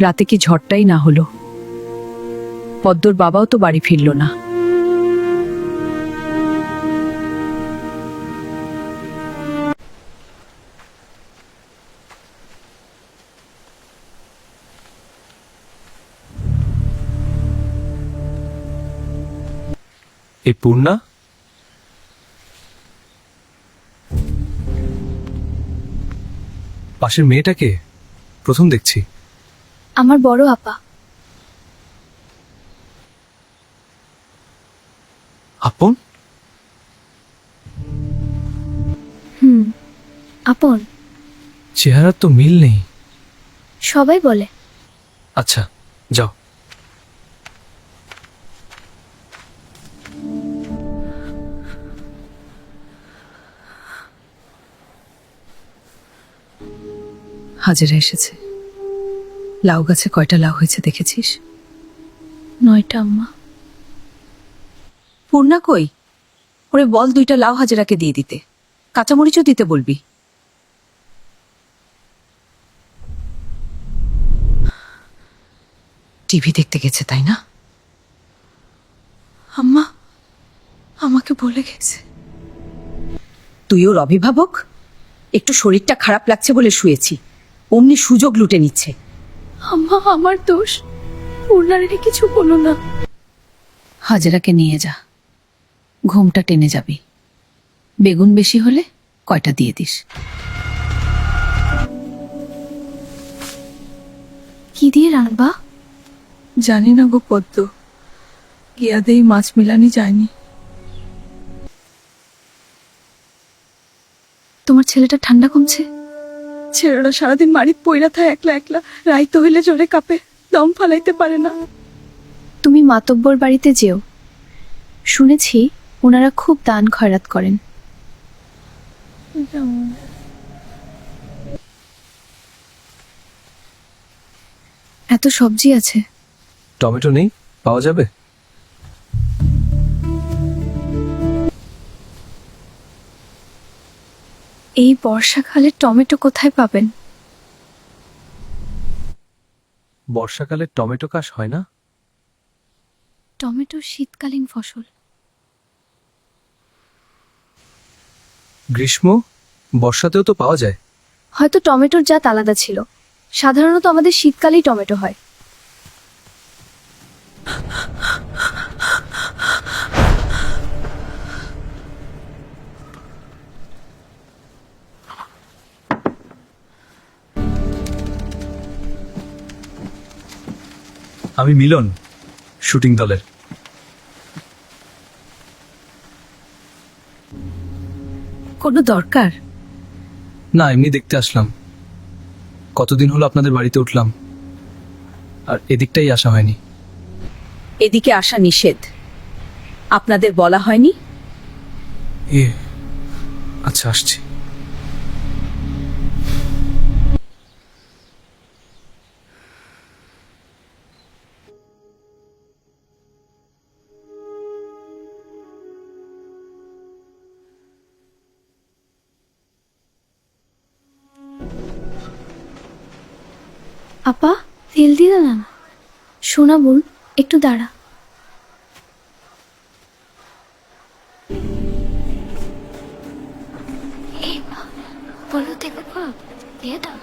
রাতে কি ঝড়টাই না হলো, পদ্মর বাবাও তো বাড়ি ফিরল না। এই পূর্ণা, পাশের মেয়েটাকে প্রথম দেখছি। আমার বড় আপা। আপন? আপন। চেহারার তো মিল নেই। সবাই বলে। আচ্ছা, যাও। হাজেরা এসেছে। লাউ গাছে কয়টা লাউ হয়েছে দেখেছিস? 9টা আম্মা। পূর্ণা কই? ওরে বল 2টা লাউ হাজেরাকে দিয়ে দিতে, কাঁচামরিচও দিতে বলবি। টিভি দেখতে গেছে তাই না? আম্মা আমাকে বলে গেছে। তুই ওর অভিভাবক? একটু শরীরটা খারাপ লাগছে বলে শুয়েছি, অমনি সুযোগ লুটে নিচ্ছে। আম্মা আমার দোষ, পূর্ণারে কিছু বলো না। হাজেরাকে নিয়ে যা, ঘুমটা টেনে যাবি। বেগুন বেশি হলে কয়টা দিয়ে দিস। কি দিয়ে রান্না? জানি না গো পদ্ম, গিয়াদেই মাছ মিলানি যায়নি। তোমার ছেলেটা ঠান্ডা কমছে? ছেলেরা সারাদিন বাড়িত পইরা থাকে একলা একলা, রাইতো হইলে জ্বরে কাঁপে, দম ফালাইতে পারে না। তুমি মাতব্বর বাড়িতে যেও, শুনেছি ওনারা খুব দান খয়রাত করেন। এত সবজি আছে। টমেটো নেই, পাওয়া যাবে? এই বর্ষাকালে টমেটো কোথায় পাবেন? বর্ষাকালে টমেটো চাষ হয় না? টমেটো শীতকালীন ফসল। গ্রীষ্ম, বর্ষাতেও তো পাওয়া যায়। হয়তো টমেটোর জাত আলাদা ছিল, সাধারণত আমাদের শীতকালেই টমেটো হয়। আমি মিলন, শুটিং দলের। কোনো দরকার? না, এমনি দেখতে আসলাম। কতদিন হলো আপনাদের বাড়িতে উঠলাম, আর এদিকটাই আসা হয়নি। এদিকে আসা নিষেধ, আপনাদের বলা হয়নি? আচ্ছা, আসছি। আপা তেল দিয়ে না। সোনা বোন একটু দাঁড়া। বলো দেখো দিয়ে দাও।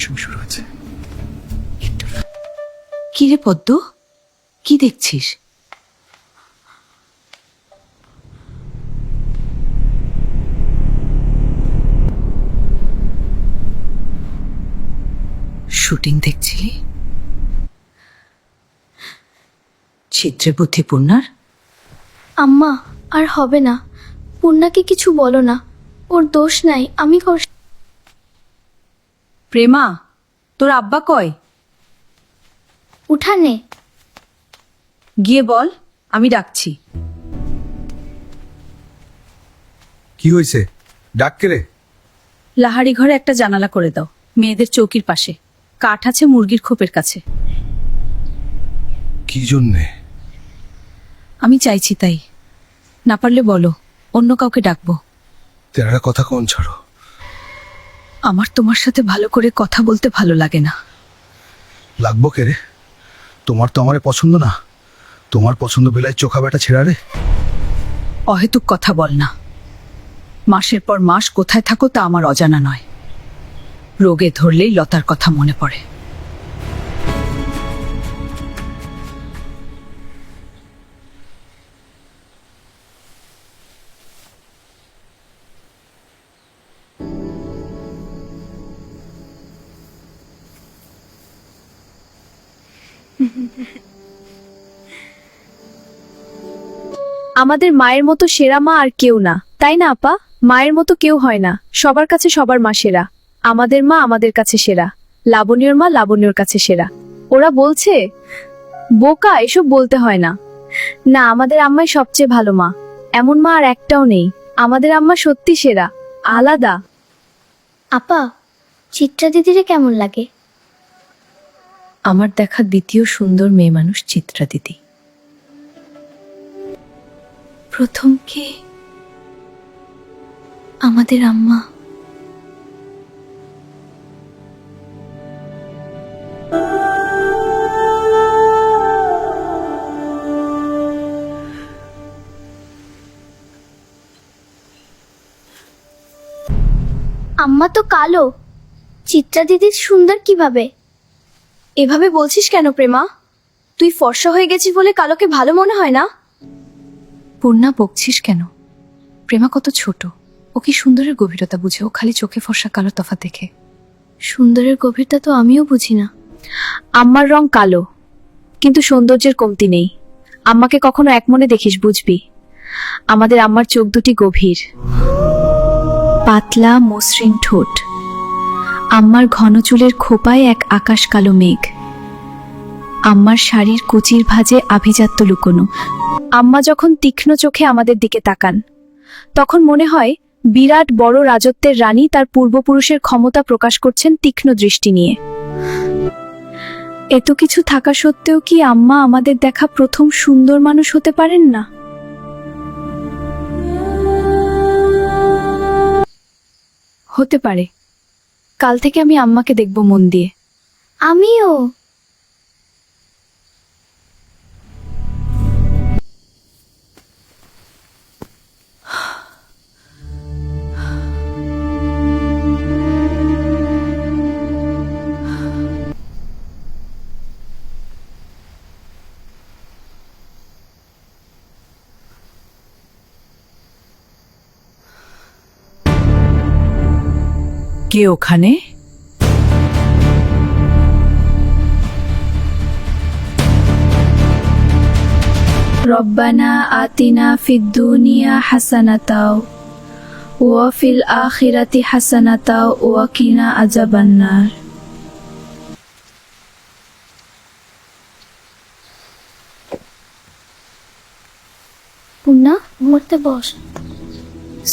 শুরু হয়েছে। কি রে পদ্ম, কি দেখছিস? শুটিং দেখছিলি? ছিদ্রে বুদ্ধি পূর্ণার। আম্মা আর হবে না, পূর্ণাকে কিছু বলো না, ওর দোষ নাই, আমি কষ্ট। প্রেমা, তোর আব্বা কয়? উঠানে। গিয়ে বল আমি ডাকছি। কি হয়েছে? ডাক কে রে? লাহারি ঘরে একটা জানালা করে দাও, মেয়েদের চৌকির পাশে। কাঠ আছে মুরগির খোপের কাছে। কি জন্যে? আমি চাইছি তাই, না পারলে বলো, অন্য কাউকে ডাকবো। তেরা কথা কোন ছাড়ো। আমার তোমার সাথে ভালো করে কথা বলতে ভালো লাগে না। লাগবো কে রে? তোমার তো আমারে পছন্দ না। তোমার পছন্দ বেলায় চোখা বেটা ছেড়া রে। অহেতুক কথা বল না। মাসের পর মাস কোথায় থাকো তা আমার অজানা নয়। রোগে ধরলেই লতার কথা মনে পড়ে। আমাদের মায়ের মতো সেরা মা আর কেউ না, তাই না আপা? মায়ের মতো কেউ হয় না, সবার কাছে সবার মা সেরা। আমাদের মা আমাদের কাছে সেরা, লাবণ্যর মা লাবণ্যর কাছে সেরা। ওরা বলছে বোকা, এসব বলতে হয় না। না, আমাদের আম্মাই সবচেয়ে ভালো মা, এমন মা আর একটাও নেই। আমাদের আম্মা সত্যি সেরা, আলাদা। আপা, চিত্রা দিদিরে কেমন লাগে? আমার দেখা দ্বিতীয় সুন্দর মেয়ে মানুষ চিত্রা দিদি। প্রথম কে? আমাদের আম্মা। আম্মা তো কালো, চিত্রা দিদির সুন্দর কিভাবে? এভাবে বলছিস কেন প্রেমা? তুই ফর্সা হয়ে গেছিস বলে কালোকে ভালো মনে হয় না? পূর্ণা, বকছিস কেন? প্রেমা কত ছোট, ও কি সুন্দরের গভীরতা বুঝে? ও খালি চোখে ফর্সা কালো তফাৎ দেখে। সুন্দরের গভীরতা তো আমিও বুঝি না। আম্মার রং কালো, কিন্তু সৌন্দর্যের কমতি নেই। আম্মাকে কখনো এক মনে দেখিস, বুঝবি। আমাদের আম্মার চোখ দুটি গভীর, পাতলা মসৃণ ঠোঁট। আম্মার ঘন চুলের খোপায় এক আকাশ কালো মেঘ। আম্মার শাড়ির কুচির ভাঁজে আভিজাত্য লুকোনো। আম্মা যখন তীক্ষ্ণ চোখে আমাদের দিকে তাকান, তখন মনে হয় বিরাট বড় রাজত্বের রানী তার পূর্বপুরুষের ক্ষমতা প্রকাশ করছেন তীক্ষ্ণ দৃষ্টি নিয়ে। এত কিছু থাকা সত্ত্বেও কি আম্মা আমাদের দেখা প্রথম সুন্দর মানুষ হতে পারেন না? হতে পারে। কাল থেকে আমি আম্মাকে দেখব মন দিয়ে। আমিও। কে ওখানে? রব্বানা আতিনা ফিদ দুনিয়া হাসানাতাও ওয়া ফিল আখিরাতি হাসানাতাও ওয়া কিনা আযাবান্নার। পূর্ণা, ঘুরতে বস,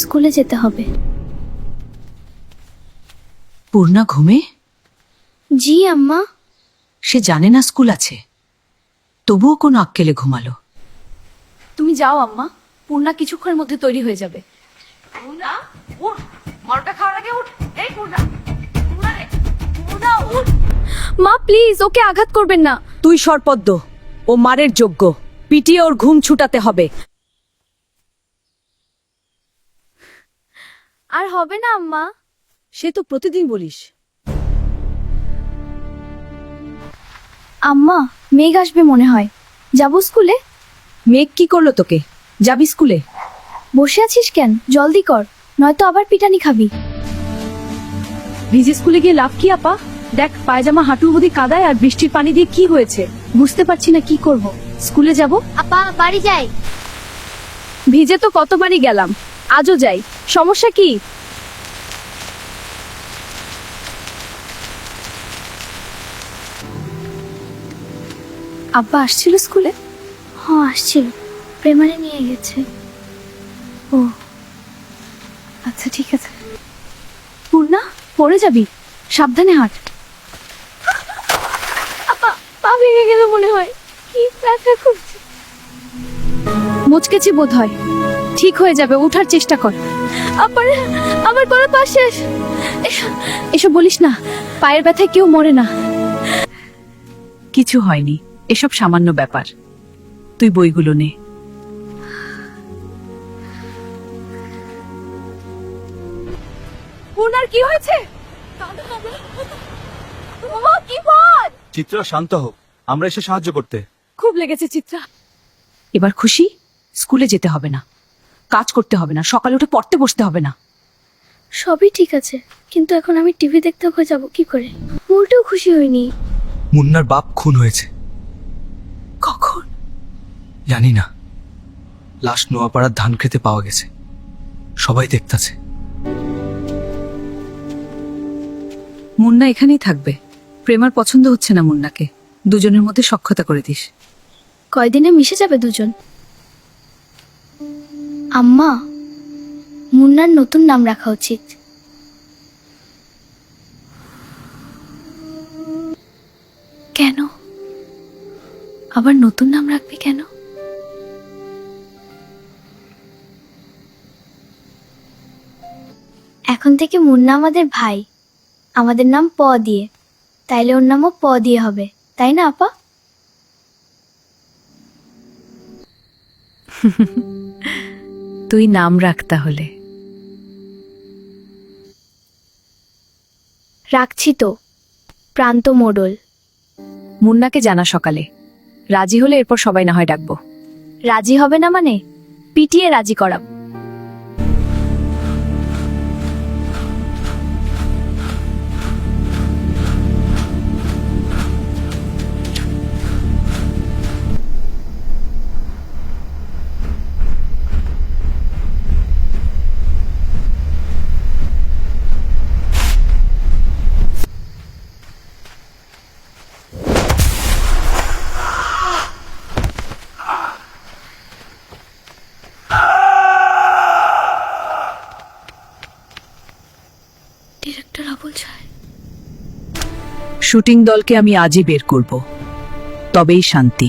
স্কুলে যেতে হবে। পূর্ণা ঘুমে? জি আম্মা। সে জানে না স্কুল আছে, তবুও কোনো আক্কেলে ঘুমালো। তুমি যাও আম্মা, পূর্ণা কিছুক্ষণের মধ্যে তৈরি হয়ে যাবে। মা প্লিজ, ওকে আঘাত করবেন না। তুই সরপদ্ম, ও মারের যোগ্য, পিটিয়ে ওর ঘুম ছুটাতে হবে। আর হবে না আম্মা। সে তো প্রতিদিন বলিস। আম্মা, মেঘ আসবে মনে হয়, যাবো স্কুলে? মেঘ কি করলো তোকে? যাবি স্কুলে? বসে আছিস কেন? জলদি কর, নয়তো আবার পিটানি খাবি। ভিজে স্কুলে গিয়ে লাভ কি আপা? দেখ পায়জামা হাঁটুর অবধি কাদায়, আর বৃষ্টির পানি দিয়ে কি হয়েছে বুঝতে পারছি না কি করব। স্কুলে যাব? আপা বাড়ি যাই। ভিজে তো কতবারই গেলাম, আজও যাই। সমস্যা কি? আব্বা আসছিল স্কুলে? হ্যাঁ আসছিল, প্রেমারে নিয়ে গেছে। ও আচ্ছা ঠিক আছে। পূর্ণা, পড়ে যাবি, সাবধানে হাঁট। আপা পা ভেঙে গেল মনে হয়, কি ব্যথা করছে। মুচকেছি বোধ হয়, ঠিক হয়ে যাবে, ওঠার চেষ্টা কর। আপারে আমার গলা পা শেষ। এসব বলিস না, পায়ের ব্যথায় কেউ মরে না। কিছু হয়নি, এসব সামান্য ব্যাপার। তুই বইগুলো নে। পূর্ণার কি হয়েছে? বাবা, কি বল? চিত্রা শান্ত হোক, আমরা এসে সাহায্য করতে। খুব লেগেছে চিত্রা। এবার খুশি? স্কুলে যেতে হবে না, কাজ করতে হবে না, সকালে উঠে পড়তে বসতে হবে না। সবই ঠিক আছে, কিন্তু এখন আমি টিভি দেখতে হয়ে যাব কি করে? মোটেও খুশি হইনি। মুন্নার বাপ খুন হয়েছে। কখন? জানি না, লাশ নোয়াপাড়ার ধান খেতে পাওয়া গেছে, সবাই দেখতাছে। মুন্না এখানেই থাকবে। প্রেমার পছন্দ হচ্ছে না মুন্নাকে, দুজনের মধ্যে সখ্যতা করে দিস। কয়দিনে মিশে যাবে দুজন। আম্মা, মুন্নার নতুন নাম রাখা উচিত। কেন? আবার নতুন নাম রাখবি কেন? এখন থেকে মুন্না আমাদের ভাই, আমাদের নাম প দিয়ে, তাইলে ওর নামও প দিয়ে হবে, তাই না আপা? তুই নাম রাখ তাহলে। রাখছি তো, প্রান্ত মোডল। মুন্নাকে জানা সকালে, রাজি হলে এরপর সবাই না হয় ডাকবো। রাজি হবে না মানে পিটিয়ে রাজি করাব। ডিরেক্টর আবুল সাহেব, শুটিং দলকে আমি আজই বের করব, তবেই শান্তি।